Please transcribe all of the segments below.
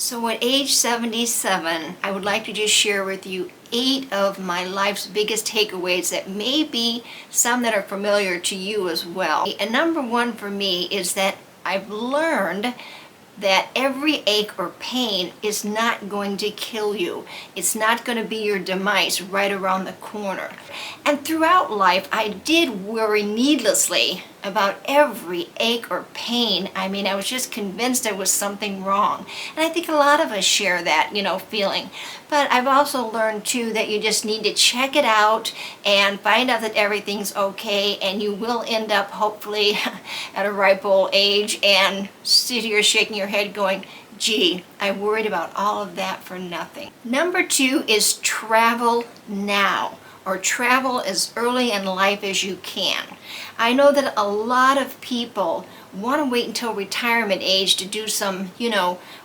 So at age 77, I would like to just share with you 8 of my life's biggest takeaways that may be some that are familiar to you as well. And number one for me is that I've learned that every ache or pain is not going to kill you. It's not going to be your demise right around the corner. And throughout life, I did worry needlessly about every ache or pain. I mean, I was just convinced there was something wrong. And I think a lot of us share that, feeling. But I've also learned too that you just need to check it out and find out that everything's okay, and you will end up hopefully at a ripe old age and sit here shaking your head going, gee, I worried about all of that for nothing. Number 2 is travel now, or travel as early in life as you can. I know that a lot of people want to wait until retirement age to do some,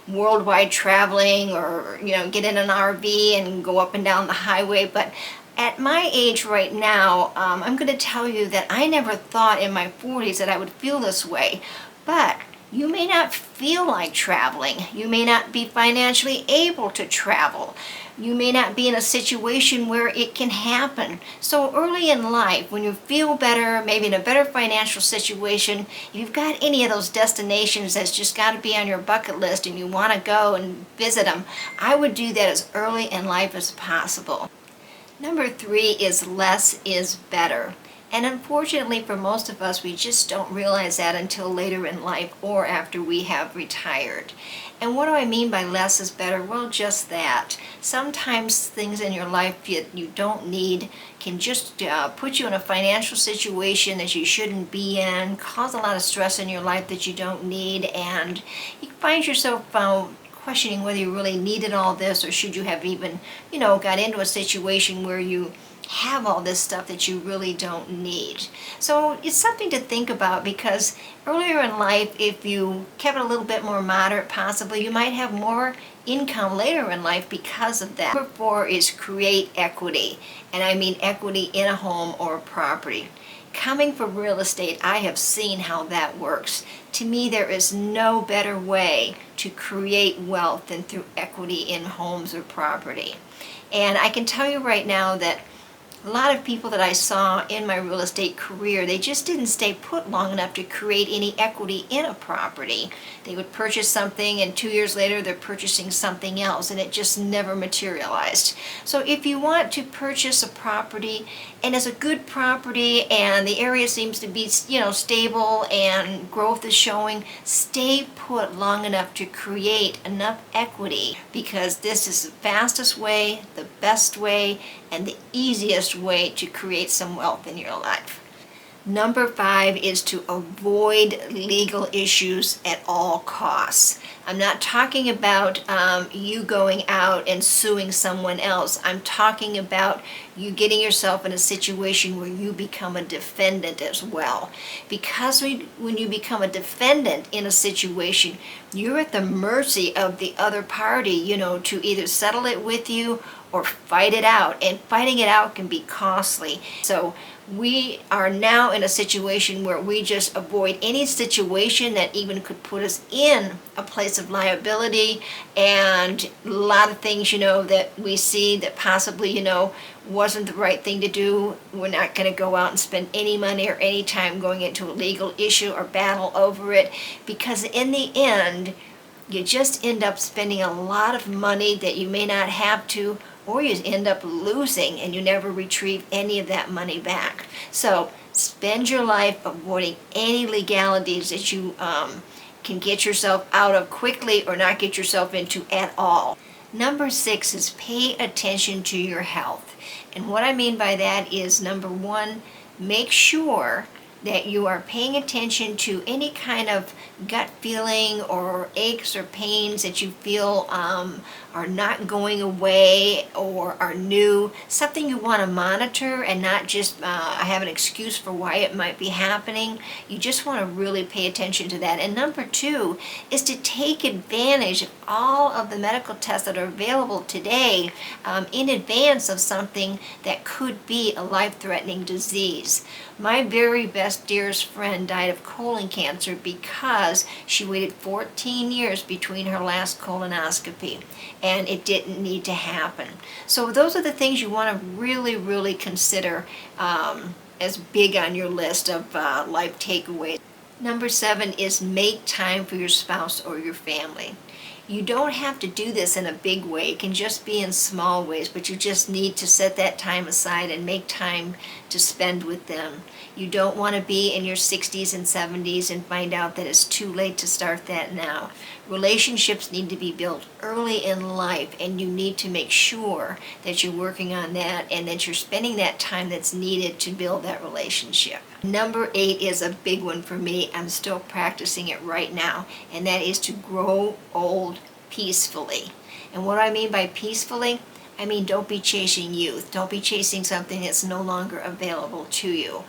worldwide traveling, or, get in an RV and go up and down the highway. But at my age right now, I'm going to tell you that I never thought in my 40s that I would feel this way. But you may not feel like traveling. You may not be financially able to travel. You may not be in a situation where it can happen. So early in life, when you feel better, maybe in a better financial situation, if you've got any of those destinations that's just got to be on your bucket list and you want to go and visit them, I would do that as early in life as possible. Number 3 is less is better. And unfortunately for most of us, we just don't realize that until later in life or after we have retired. And what do I mean by less is better? Well, just that. Sometimes things in your life you don't need can just put you in a financial situation that you shouldn't be in, cause a lot of stress in your life that you don't need, and you find yourself questioning whether you really needed all this, or should you have even, got into a situation where you have all this stuff that you really don't need. So it's something to think about, because earlier in life, if you kept it a little bit more moderate, possibly you might have more income later in life because of that. Number 4 is create equity, and I mean equity in a home or a property. Coming from real estate, I have seen how that works. To me, there is no better way to create wealth than through equity in homes or property. And I can tell you right now that a lot of people that I saw in my real estate career, they just didn't stay put long enough to create any equity in a property. They would purchase something, and 2 years later they're purchasing something else, and it just never materialized. So if you want to purchase a property and it's a good property and the area seems to be stable and growth is showing, stay put long enough to create enough equity, because this is the fastest way, the best way, and the easiest way to create some wealth in your life. Number 5 is to avoid legal issues at all costs. I'm not talking about you going out and suing someone else. I'm talking about you getting yourself in a situation where you become a defendant as well. Because when you become a defendant in a situation, you're at the mercy of the other party, to either settle it with you or fight it out. And fighting it out can be costly. So we are now in a situation where we just avoid any situation that even could put us in a place of liability, and a lot of things, that we see that possibly, wasn't the right thing to do. We're not going to go out and spend any money or any time going into a legal issue or battle over it, because in the end, you just end up spending a lot of money that you may not have to, or you end up losing and you never retrieve any of that money back. So spend your life avoiding any legalities that you can get yourself out of quickly or not get yourself into at all. Number 6 is pay attention to your health. And what I mean by that is, number 1, make sure that you are paying attention to any kind of gut feeling or aches or pains that you feel are not going away or are new, something you want to monitor and not just have an excuse for why it might be happening. You just want to really pay attention to that. And number 2 is to take advantage of all of the medical tests that are available today in advance of something that could be a life-threatening disease. My very best best, dearest friend died of colon cancer because she waited 14 years between her last colonoscopy, and it didn't need to happen. So those are the things you want to really, really consider as big on your list of life takeaways. Number 7 is make time for your spouse or your family. You don't have to do this in a big way. It can just be in small ways, but you just need to set that time aside and make time to spend with them. You don't want to be in your 60s and 70s and find out that it's too late to start that now. Relationships need to be built early in life, and you need to make sure that you're working on that and that you're spending that time that's needed to build that relationship. Number 8 is a big one for me. I'm still practicing it right now, and that is to grow old peacefully. And what I mean by peacefully, I mean don't be chasing youth. Don't be chasing something that's no longer available to you.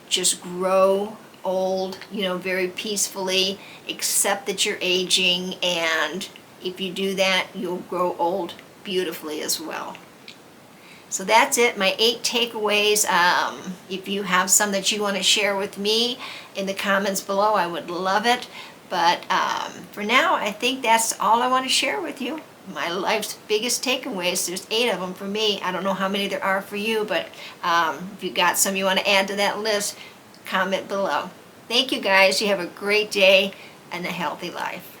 Just grow old, very peacefully. Accept that you're aging, and if you do that, you'll grow old beautifully as well. So that's it, my 8 takeaways. If you have some that you want to share with me in the comments below, I would love it. But for now, I think that's all I want to share with you. My life's biggest takeaways. There's 8 of them for me. I don't know how many there are for you, but if you got some you want to add to that list, comment below. Thank you guys. You have a great day and a healthy life.